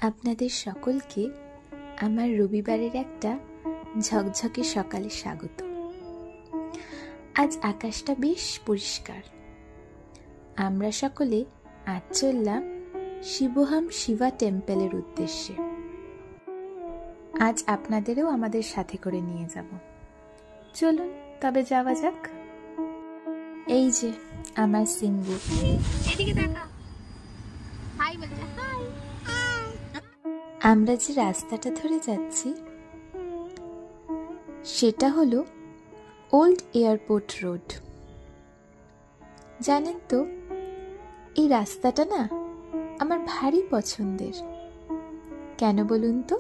আপনাদের সকলকে আমার রবিবারের একটা ঝকঝকে সকালে স্বাগত। আজ আকাশটা বেশ পরিষ্কার। আমরা সকলে আজ চললাম শিবহাম শিবা টেম্পলের উদ্দেশ্যে। আজ আপনাদেরও আমাদের সাথে করে নিয়ে যাব। চলুন তবে যাওয়া যাক। এই যে আমার সিম্বু, এদিকে দেখা, হাই বলছে, হাই। আমরা যে রাস্তাটা ধরে যাচ্ছি সেটা হলো ওল্ড এয়ারপোর্ট রোড। জানেন তো, এই রাস্তাটা না আমার ভারী পছন্দের। কেন বলুন তো?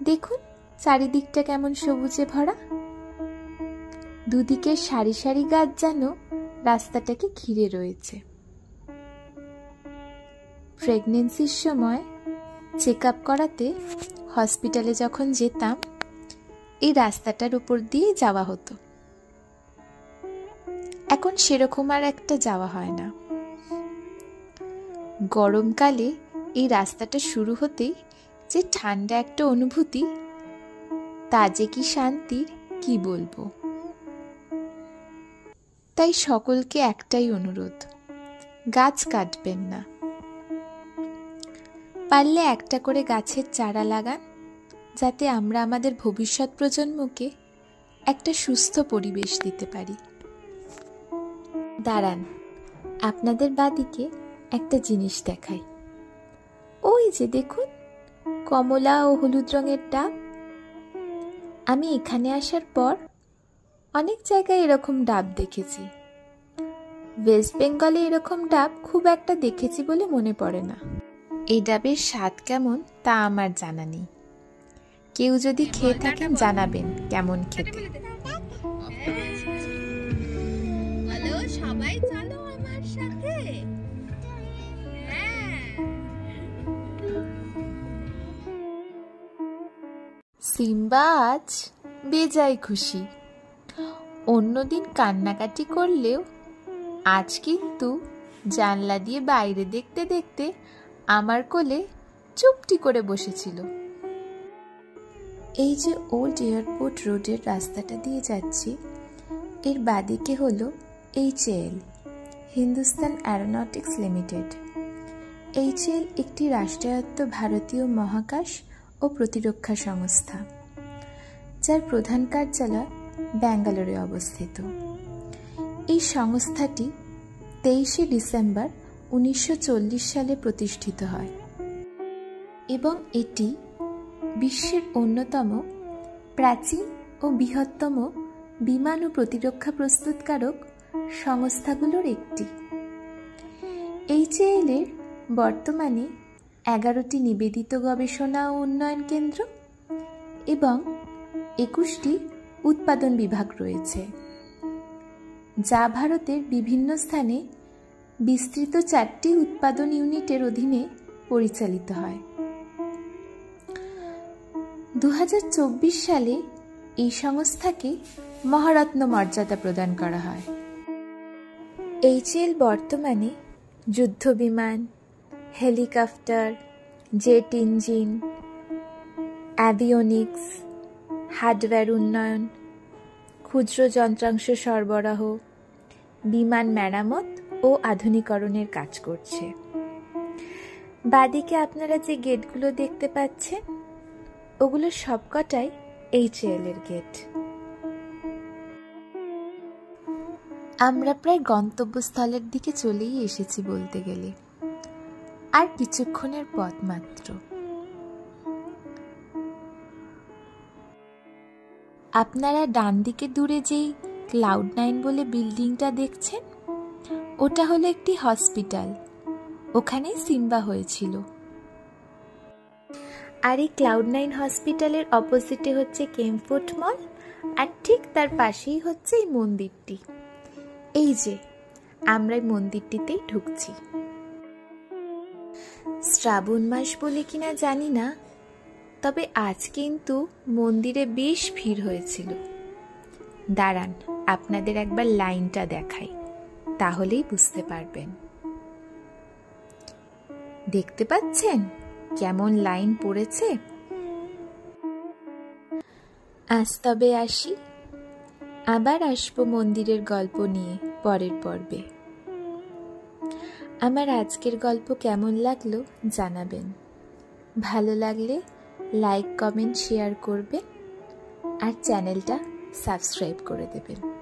দেখুন চারিদিকটা কেমন সবুজে ভরা। দুদিকে সারি সারি গাছ যেন রাস্তাটাকে ঘিরে রয়েছে। প্রেগন্যান্সির সময় চেক আপ করাতে হসপিটালে যখন যেতাম, এই রাস্তাটার উপর দিয়ে যাওয়া হতো। এখন সেরকম আর একটা যাওয়া হয় না। গরমকালে এই রাস্তাটা শুরু হতেই যে ঠান্ডা একটা অনুভূতি, তা যে কি শান্তির, কি বলবো। তাই সকলকে একটাই অনুরোধ, গাছ কাটবেন না। পারলে একটা করে গাছের চারা লাগান, যাতে আমরা আমাদের ভবিষ্যৎ প্রজন্মকে একটা সুস্থ পরিবেশ দিতে পারি। দাঁড়ান, আপনাদের বাদিকে একটা জিনিস দেখাই। ওই যে দেখুন, কমলা ও হলুদ রঙের ডাব। আমি এখানে আসার পর অনেক জায়গায় এরকম ডাব দেখেছি। ওয়েস্ট বেঙ্গলে এরকম ডাব খুব একটা দেখেছি বলে মনে পড়ে না। এই ডাবের স্বাদ কেমন তা আমার জানা নেই। কেউ যদি খেয়ে থাকেন জানাবেন কেমন খেতে। হ্যালো, সবাই চলো আমার সাথে। সিম্বা আজ বেজায় খুশি। অন্যদিন কান্নাকাটি করলেও আজ কিন্তু জানলা দিয়ে বাইরে দেখতে দেখতে আমার কোলে চুপটি করে বসেছিল। এই যে ওল্ড এয়ারপোর্ট রোডের রাস্তাটা দিয়ে যাচ্ছি, এর বাদিকে হলো HAL, Hindustan Aeronautics limited. HAL একটি রাষ্ট্রায়ত্ত ভারতীয় মহাকাশ ও প্রতিরক্ষা সংস্থা, যার প্রধান কার্যালয় ব্যাঙ্গালোরে অবস্থিত। এই সংস্থাটি 23শে ডিসেম্বর 1940 সালে প্রতিষ্ঠিত হয় এবং এটি বিশ্বের অন্যতম প্রাচীন ও বৃহত্তম বিমান ও প্রতিরক্ষা প্রস্তুতকারক সংস্থাগুলোর একটি। HAL এর বর্তমানে 11টি নিবেদিত গবেষণা ও উন্নয়ন কেন্দ্র এবং 21টি উৎপাদন বিভাগ রয়েছে, যা ভারতের বিভিন্ন স্থানে বিস্তৃত 4টি উৎপাদন ইউনিটের অধীনে পরিচালিত হয়। 2024 সালে এই সংস্থাকে মহারত্ন মর্যাদা প্রদান করা হয়। HAL বর্তমানে যুদ্ধ বিমান, helicopter, jet engine, avionics, hardware উন্নয়ন, ক্ষুদ্র যন্ত্রাংশ সরবরাহ, বিমান মেরামত ও আধুনিকরণের কাজ করছে। বাদিকে আপনারা যে গেটগুলো দেখতে পাচ্ছেন, ওগুলো সবকটাই HAL এর গেট। আমরা প্রায় গন্তব্যস্থলের দিকে চলেই এসেছি বলতে গেলে, আর কিছুক্ষণের পথ মাত্র। আপনারা ডান দিকে দূরে যেই Cloud9 বলে বিল্ডিংটা দেখছেন, ওটা হলো একটি হসপিটাল। ওখানেই সিম্বা হয়েছিল। আর এই Cloud9 হসপিটালের অপোজিটে হচ্ছে কেমফোর্ট মল, আর ঠিক তার পাশেই হচ্ছে এই মন্দিরটি। এই যে আমরা এই মন্দিরটিতেই ঢুকছি। শ্রাবণ মাস বলে কিনা জানি না, তবে আজ কিন্তু মন্দিরে বেশ ভিড় হয়েছিল। দাঁড়ান, আপনাদের একবার লাইনটা দেখাই, তাহলেই বুঝতে পারবেন। দেখতে পাচ্ছেন কেমন লাইন পড়েছে। আজ তবে আসি, আবার আসবো মন্দিরের গল্প নিয়ে পরের পর্বে। আমার আজকের গল্প কেমন লাগলো জানাবেন। ভালো লাগলে লাইক, কমেন্ট, শেয়ার করবেন আর চ্যানেলটা সাবস্ক্রাইব করে দেবেন।